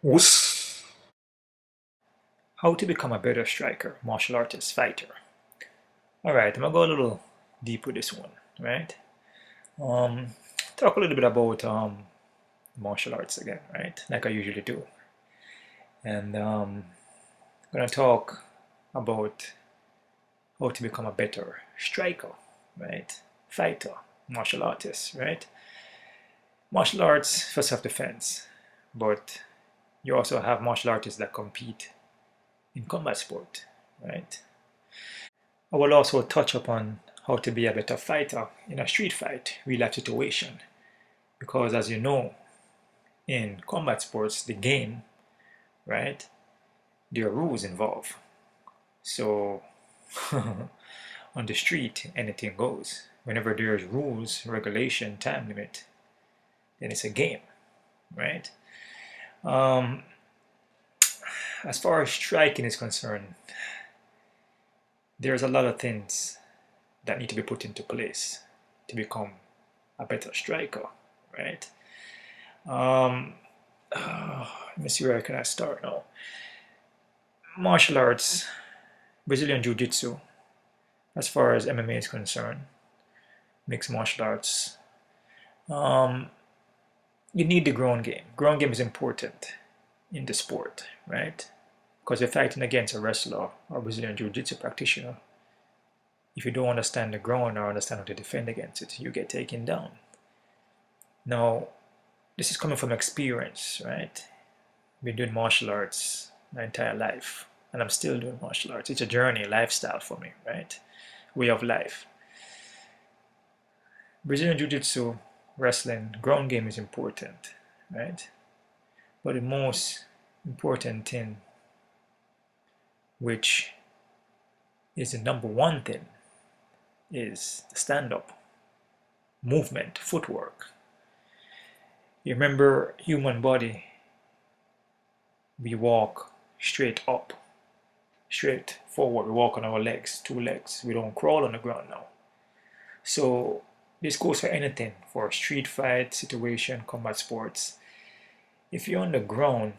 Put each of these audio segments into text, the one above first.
Whoosh. How to become a better striker, martial artist, fighter. Alright, I'm gonna go a little deep with this one, right? Um, Talk a little bit about martial arts again, right? Like I usually do. And I'm gonna talk about how to become a better striker, right? Fighter, martial artist, right? Martial arts for self-defense, but you also have martial artists that compete in combat sport, right? I will also touch upon how to be a better fighter in a street fight, real life situation. Because as you know, in combat sports, the game, right, there are rules involved. So on the street, anything goes. Whenever there's rules, regulation, time limit, then it's a game, right? Um, as far as striking is concerned, there's a lot of things that need to be put into place to become a better striker, right? Um, let me see where can I start now. Martial arts, Brazilian Jiu-Jitsu, as far as MMA is concerned, mixed martial arts. Um, you need the ground game. Ground game is important in the sport, right? Because you're fighting against a wrestler or Brazilian Jiu-Jitsu practitioner. If you don't understand the ground or understand how to defend against it, you get taken down. Now, this is coming from experience, right? Been doing martial arts my entire life, and I'm still doing martial arts. It's a journey, a lifestyle for me, right? Way of life. Brazilian Jiu-Jitsu, wrestling, ground game is important, right? But the most important thing, which is the number one thing, is the stand-up, movement, footwork. You remember human body, we walk straight up, straight forward. We walk on our legs, two legs. We don't crawl on the ground now. So this goes for anything, for a street fight situation, combat sports. If you're on the ground,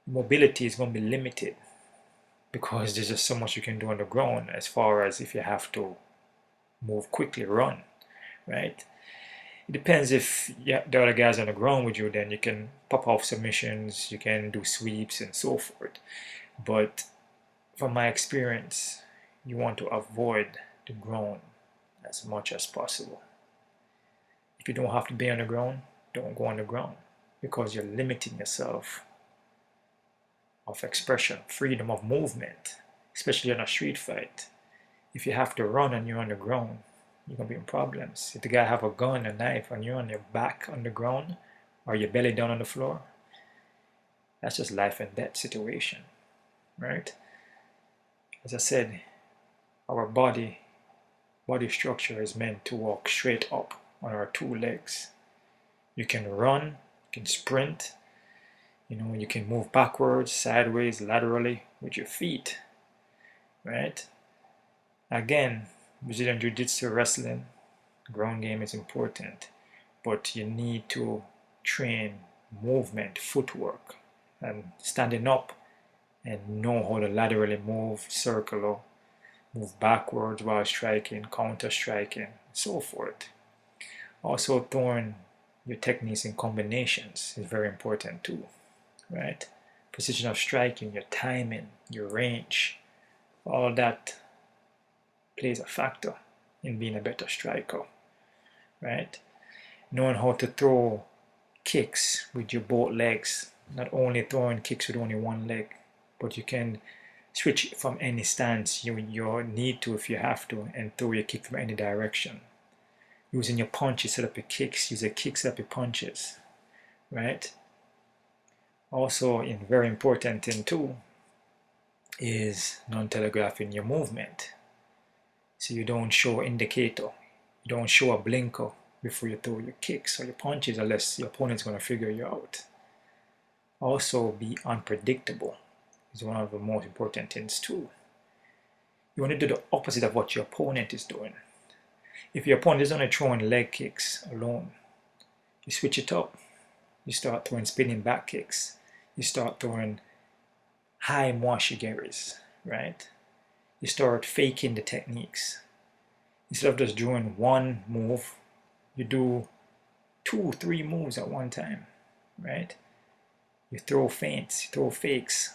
mobility is going to be limited because there's just so much you can do on the ground as far as if you have to move quickly, run, right? It depends if the other guys on the ground with you, then you can pop off submissions, you can do sweeps and so forth. But from my experience, you want to avoid the ground as much as possible. If you don't have to be on the ground, don't go on the ground because you're limiting yourself of expression, freedom of movement, especially in a street fight. If you have to run and you're on the ground, you're gonna be in problems. If the guy have a gun, a knife, and you're on your back on the ground or your belly down on the floor, that's just life and death situation, right? As I said, our body structure is meant to walk straight up on our two legs. You can run, you can sprint, you can move backwards, sideways, laterally with your feet, right? Again, Brazilian Jiu-Jitsu, wrestling, ground game is important, but you need to train movement, footwork, and standing up and know how to laterally move, circle, move backwards while striking, counter striking, so forth. Also, throwing your techniques in combinations is very important too, right? Precision of striking, your timing, your range, all that plays a factor in being a better striker, right? Knowing how to throw kicks with your both legs, not only throwing kicks with only one leg, but you can switch from any stance you need to if you have to and throw your kick from any direction. Using your punches set up your kicks, use your kicks set up your punches, right? Also, a very important thing too is non-telegraphing your movement. So you don't show indicator, you don't show a blinker before you throw your kicks or your punches unless your opponent's going to figure you out. Also, be unpredictable is one of the most important things too. You want to do the opposite of what your opponent is doing. If your opponent is only throwing leg kicks alone, you switch it up. You start throwing spinning back kicks. You start throwing high mwashigeris, right? You start faking the techniques. Instead of just doing one move, you do 2, 3 moves at one time, right? You throw feints, you throw fakes,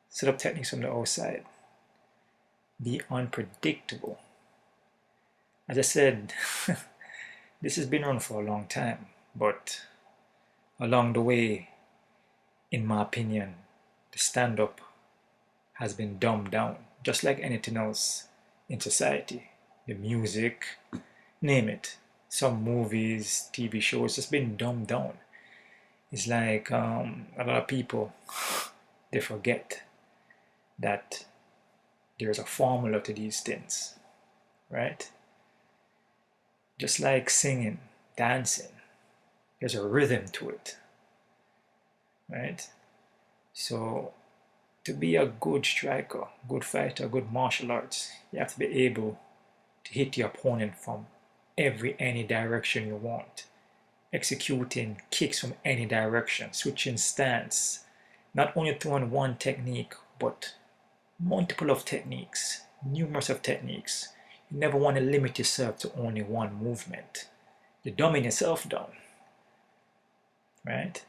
set up techniques from the outside. Be unpredictable. As I said, this has been around for a long time, but along the way, in my opinion, the stand-up has been dumbed down, just like anything else in society. The music, name it. Some movies, TV shows, just been dumbed down. It's like a lot of people, they forget that there's a formula to these things, right? Just like singing, dancing, there's a rhythm to it, right? So to be a good striker, good fighter, good martial arts, you have to be able to hit your opponent from any direction you want, executing kicks from any direction, switching stance, not only throwing one technique, but multiple of techniques, numerous of techniques. You never want to limit yourself to only one movement. You're dumbing yourself down, right?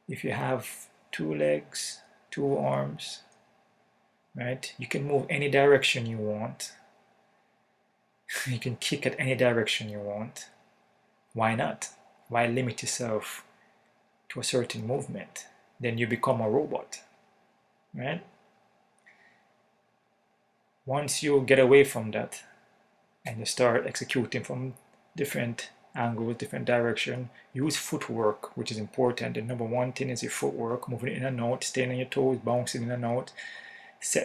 If you have 2 legs, 2 arms, right? You can move any direction you want. You can kick at any direction you want. Why not? Why limit yourself to a certain movement? Then you become a robot, right? Once you get away from that and you start executing from different angles, different direction, use footwork, which is important. The number one thing is your footwork, moving in and out, staying on your toes, bouncing in and out,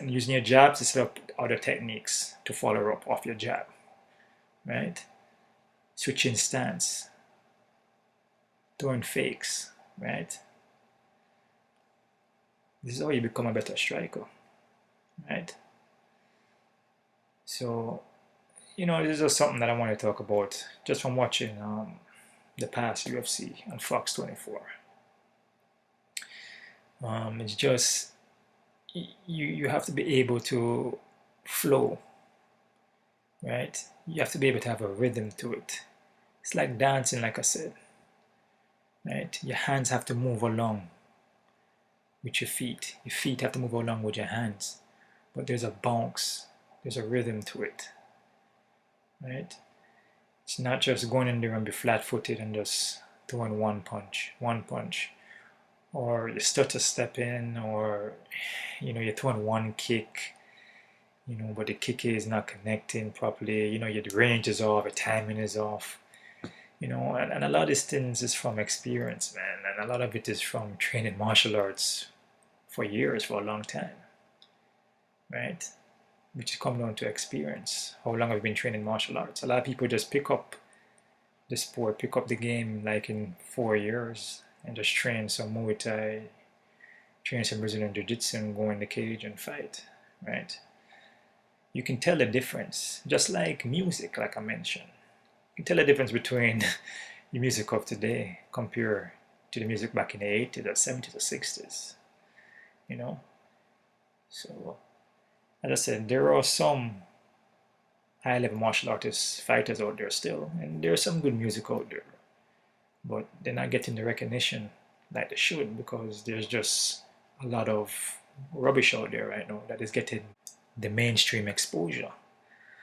using your jabs to set up other techniques to follow up off your jab, right? Switching stance, throwing fakes, right? This is how you become a better striker, right? So, this is just something that I want to talk about just from watching the past UFC on Fox 24. It's just, you have to be able to flow, right? You have to be able to have a rhythm to it. It's like dancing, like I said, right? Your hands have to move along with your feet. Your feet have to move along with your hands. But there's a bounce, there's a rhythm to it, right? It's not just going in there and be flat-footed and just throwing one punch, or you stutter stepping, or you're throwing one kick, but the kick is not connecting properly. Your range is off, the timing is off. And a lot of these things is from experience, man, and a lot of it is from training martial arts for years, for a long time, right? Which is coming down to experience. How long have you been training martial arts? A lot of people just pick up the sport, pick up the game like in 4 years and just train some Muay Thai, train some Brazilian Jiu-Jitsu and go in the cage and fight, right? You can tell the difference, just like music, like I mentioned. You can tell the difference between the music of today compared to the music back in the 80s or 70s or 60s, So, as I said, there are some high-level martial artists, fighters out there still, and there's some good music out there, but they're not getting the recognition like they should because there's just a lot of rubbish out there right now that is getting the mainstream exposure.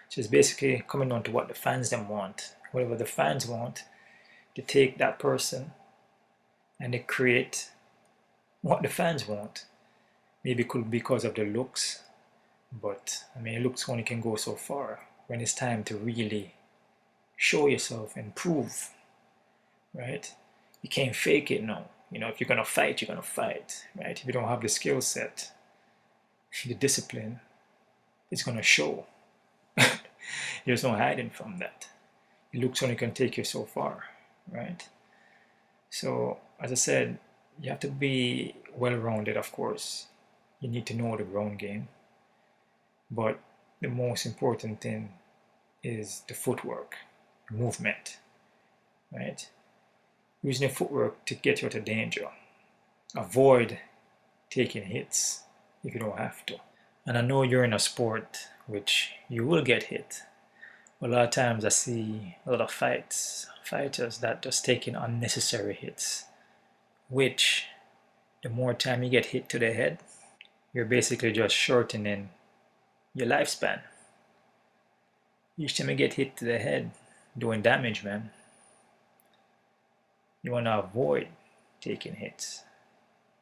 So it's basically coming on to what the fans them want. Whatever the fans want, they take that person and they create what the fans want. Maybe it could be because of the looks, but looks only can go so far when it's time to really show yourself and prove, right? You can't fake it now. If you're gonna fight, you're gonna fight, right? If you don't have the skill set, the discipline, it's gonna show. There's no hiding from that. Your looks only can take you so far, right? So, as I said, you have to be well-rounded, of course. You need to know the ground game. But the most important thing is the footwork, movement, right? Using your footwork to get you out of danger. avoid taking hits if you don't have to. And I know you're in a sport which you will get hit. A lot of times I see a lot of fighters that just taking unnecessary hits, which the more time you get hit to the head, you're basically just shortening your lifespan. Each time you get hit to the head, doing damage, man, you want to avoid taking hits.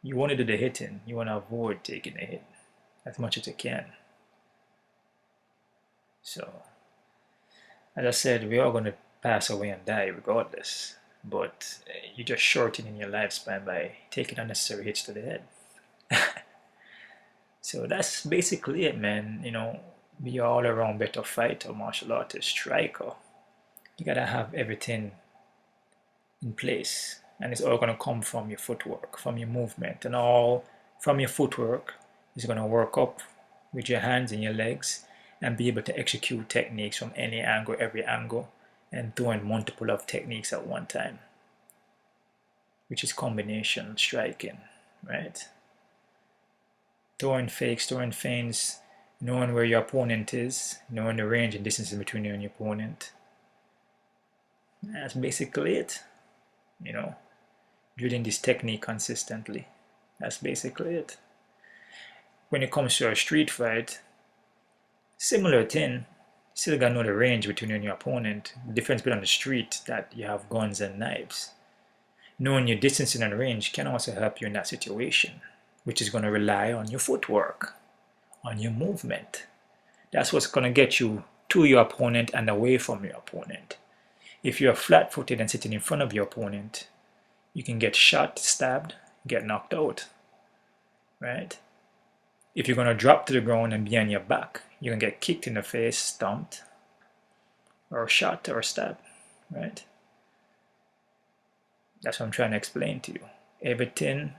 You want to do the hitting, you want to avoid taking the hit as much as you can. So, as I said, we are going to pass away and die regardless, but you're just shortening your lifespan by taking unnecessary hits to the head. So that's basically it, man. You know, be all around better fighter, martial artist, striker. You gotta have everything in place, and it's all gonna come from your footwork, from your movement, and all from your footwork is gonna work up with your hands and your legs and be able to execute techniques from any angle, every angle, and doing multiple of techniques at one time, which is combination striking, right? Throwing fakes, throwing feints, knowing where your opponent is, knowing the range and distance between you and your opponent. That's basically it. You know, drilling this technique consistently. That's basically it. When it comes to a street fight, similar thing. Still gotta know the range between you and your opponent. The difference between on the street that you have guns and knives. Knowing your distance and range can also help you in that situation, which is going to rely on your footwork, on your movement. That's what's going to get you to your opponent and away from your opponent. If you're flat-footed and sitting in front of your opponent, you can get shot, stabbed, get knocked out, right? If you're going to drop to the ground and be on your back, you're going to get kicked in the face, stomped, or shot or stabbed, right? That's what I'm trying to explain to you. Everything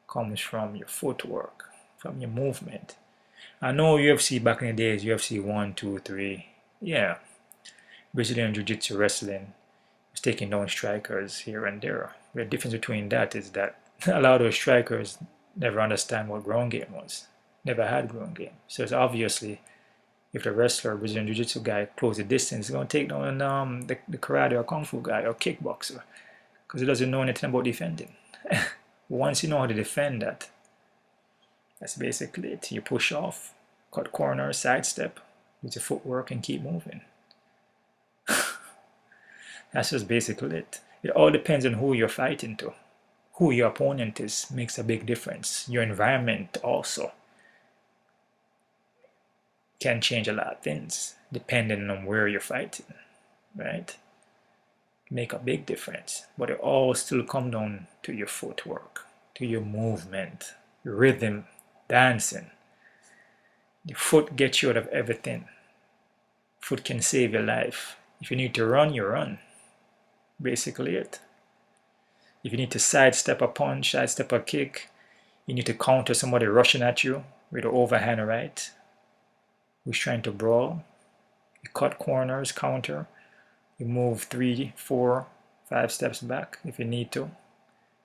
comes from your footwork, from your movement. I know UFC back in the days, UFC 1, 2, 3, yeah. Brazilian Jiu-Jitsu wrestling was taking down strikers here and there. The difference between that is that a lot of those strikers never understand what ground game was. Never had ground game. So it's obviously, if the wrestler, Brazilian Jiu-Jitsu guy, close the distance, he's going to take down the karate or kung fu guy or kickboxer, because he doesn't know anything about defending. Once you know how to defend that, that's basically it. You push off, cut corners, sidestep with your footwork and keep moving. That's just basically it. It all depends on who you're fighting to. Who your opponent is makes a big difference. Your environment also can change a lot of things depending on where you're fighting, right? Make a big difference, but it all still comes down to your footwork, to your movement, rhythm, dancing. The foot gets you out of everything. Foot can save your life. If you need to run, you run. Basically it. If you need to sidestep a punch, sidestep a kick, you need to counter somebody rushing at you with an overhand right, who's trying to brawl. You cut corners, counter. You move 3, 4, 5 steps back if you need to.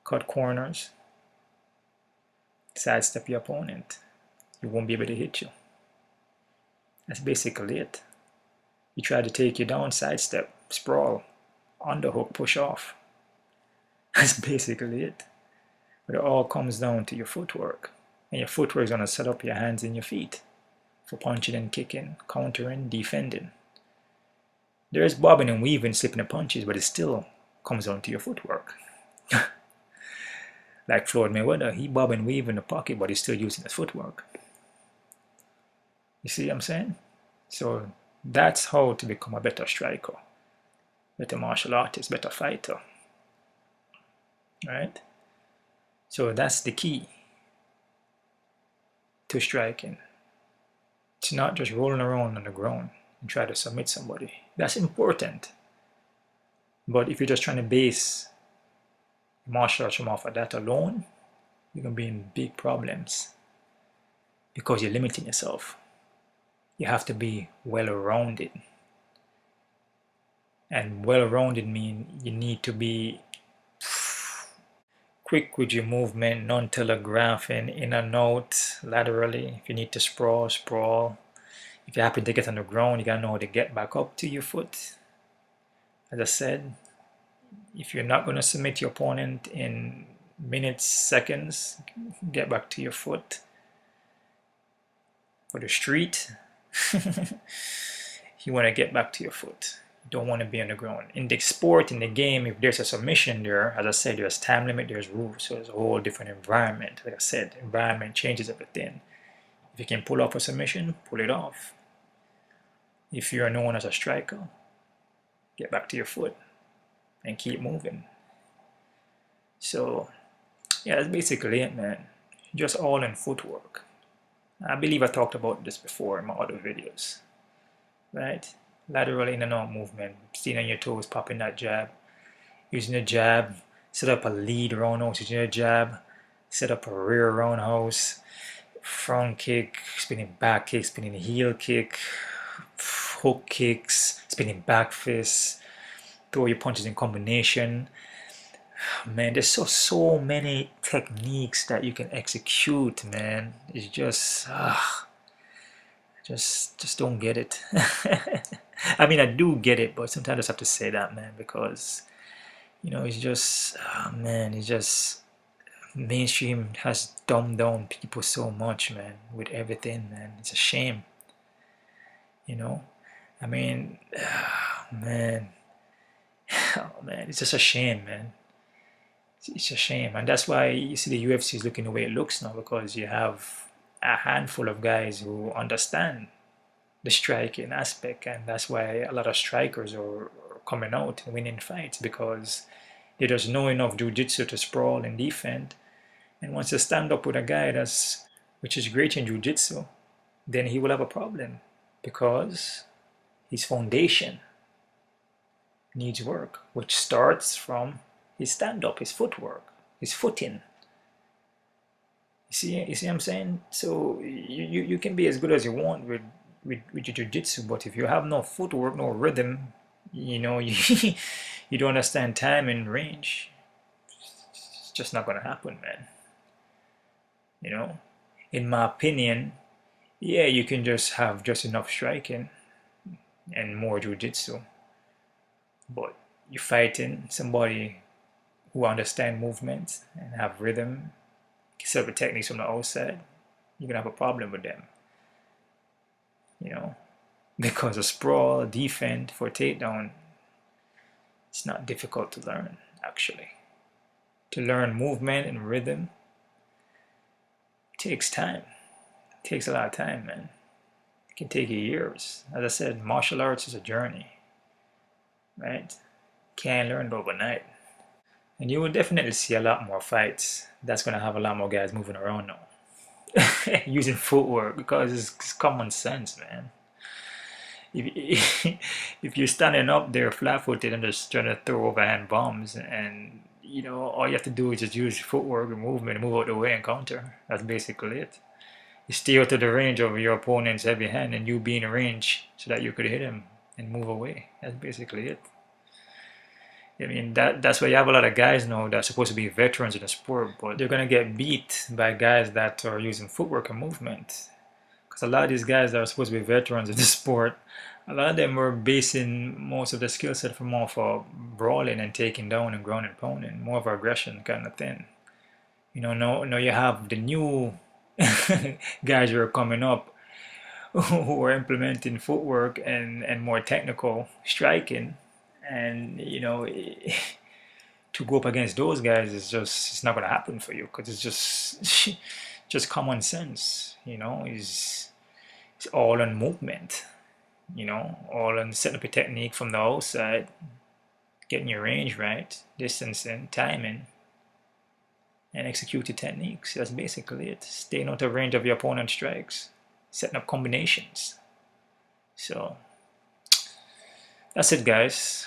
Cut corners. Sidestep your opponent. He won't be able to hit you. That's basically it. You try to take you down, sidestep, sprawl, underhook, push off. That's basically it. But it all comes down to your footwork. And your footwork is going to set up your hands and your feet for punching and kicking, countering, defending. There's bobbing and weaving, slipping the punches, but it still comes down to your footwork. Like Floyd Mayweather, he bob and weave in the pocket, but he's still using his footwork. You see what I'm saying? So that's how to become a better striker, better martial artist, better fighter. Right? So that's the key to striking. It's not just rolling around on the ground and try to submit somebody. That's important. But if you're just trying to base martial arts from off of that alone, you're going to be in big problems because you're limiting yourself. You have to be well-rounded. And well-rounded means you need to be quick with your movement, non-telegraphing, in and out, laterally. If you need to sprawl, sprawl. If you happen to get on the ground, you gotta know how to get back up to your foot. As I said, if you're not gonna submit your opponent in minutes, seconds, get back to your foot. For the street, you wanna get back to your foot. You don't want to be on the ground. In the sport, in the game, if there's a submission there, as I said, there's time limit, there's rules, so there's a whole different environment. Like I said, environment changes everything. If you can pull off a submission, pull it off. If you're known as a striker, get back to your foot and keep moving. So, yeah, that's basically it, man. Just all in footwork. I believe I talked about this before in my other videos, right? Lateral in and out movement, staying on your toes, popping that jab, using the jab, set up a lead roundhouse using a jab, set up a rear roundhouse, front kick, spinning back kick, spinning heel kick, hook kicks, spinning back fist, throw your punches in combination. Man, there's so many techniques that you can execute, man. It's just don't get it. I mean, I do get it, but sometimes I just have to say that, man, because it's just man, it's just mainstream has dumbed down people so much, man, with everything, man. It's a shame. I mean, man, it's just a shame, man. It's a shame, and that's why you see the UFC is looking the way it looks now, because you have a handful of guys who understand the striking aspect, and that's why a lot of strikers are coming out and winning fights, because they just know enough jiu-jitsu to sprawl and defend. And once you stand up with a guy which is great in jiu-jitsu, then he will have a problem, because his foundation needs work, which starts from his stand-up, his footwork, his footing. You see what I'm saying? So you can be as good as you want with your jiu-jitsu, but if you have no footwork, no rhythm, you don't understand time and range, it's just not gonna happen, man. In my opinion, yeah, you can just have just enough striking and more jiu-jitsu, but you're fighting somebody who understand movement and have rhythm, set up techniques from the outside, you're gonna have a problem with them. Because a sprawl, defend for a takedown, it's not difficult to learn, actually. To learn movement and rhythm takes time. It takes a lot of time, man. It can take you years. As I said, martial arts is a journey, right? Can't learn it overnight. And you will definitely see a lot more fights that's going to have a lot more guys moving around now. Using footwork, because it's common sense, man. If you're standing up there flat-footed and just trying to throw overhand bombs, and all you have to do is just use footwork and movement and move out the way and counter. That's basically it. You stay out of the range of your opponent's heavy hand, and you be in range so that you could hit him and move away. That's basically it. I mean, that's why you have a lot of guys now that are supposed to be veterans in the sport, but they're gonna get beat by guys that are using footwork and movement. Because a lot of these guys that are supposed to be veterans in the sport, a lot of them were basing most of their skill set from more for brawling and taking down and ground and pounding, more of aggression kind of thing. Now you have the new guys who are coming up who are implementing footwork and more technical striking, and to go up against those guys it's not going to happen for you, because it's just common sense. It's all on movement, all on setting up a technique from the outside, getting your range right, distancing, timing, and executing techniques. That's basically it. Staying out of range of your opponent's strikes, setting up combinations. So that's it, guys.